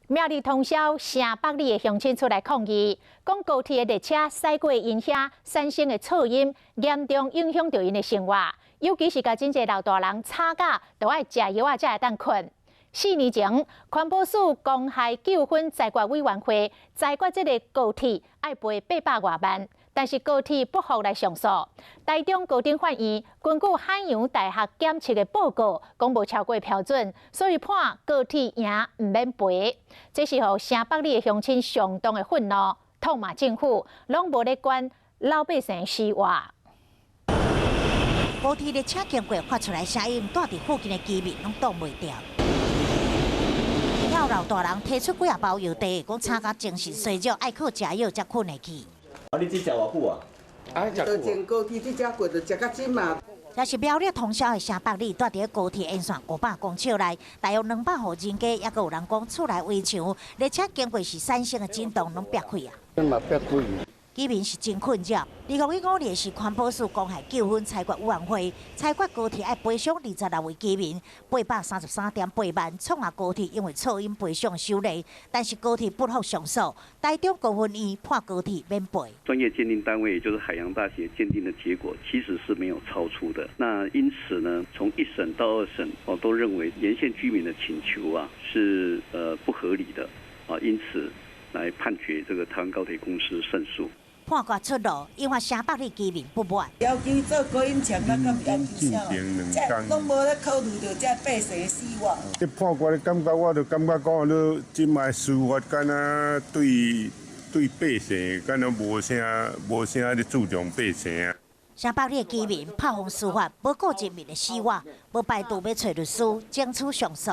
苗栗通宵，城北里的乡亲出来抗议，讲高铁的列车驶过因遐产生的噪音，严重影响到因的生活。尤其是甲真侪老大人吵架，都爱食药才会当困。4年前，环保署公害纠纷裁决委员会裁决这个高铁爱赔800多万，但是高铁不服来上诉。台中高等法院根据海洋大学检测的报告，讲无超过标准，所以判高铁赢唔免赔。这是互城北里的乡亲相当的愤怒，痛骂政府拢无咧管老百姓生活。高铁列车经过发出来声音，住伫附近的居民拢挡袂掉。有老大人提出几啊包药袋，讲吵甲精神衰弱，爱靠食药才困会去。啊，你这食偌久啊？就前高铁这只过，就食到今嘛。也是苗栗通宵的城北里，住伫高铁沿线500公尺内，大约200户人家，也阁有人讲厝内围墙，列车经过时产生的震动拢裂开啊。嘛裂开。居民是真困扰。2015年是环保署公害纠纷裁决委员会裁决高铁爱赔偿26位居民833.8万，创下高铁因为噪音赔偿首例。但是高铁不服上诉，台中高分院判高铁免赔。专业鉴定单位，也就是海洋大学鉴定的结果，其实是没有超出的。那因此呢，从1审到2审，我都认为沿线居民的请求啊是不合理的啊，因此来判决这个台湾高铁公司胜诉。判决出炉，引发城北里居民不满。要求做高音墙，咱敢要求啥？这拢无咧考虑到这百姓的死活。这判决的感觉，我就感觉讲，你即卖司法敢若对百姓，敢若无啥咧注重百姓啊。城北里的居民拍风司法，无顾人民的死活，无排除要找律师争取上诉。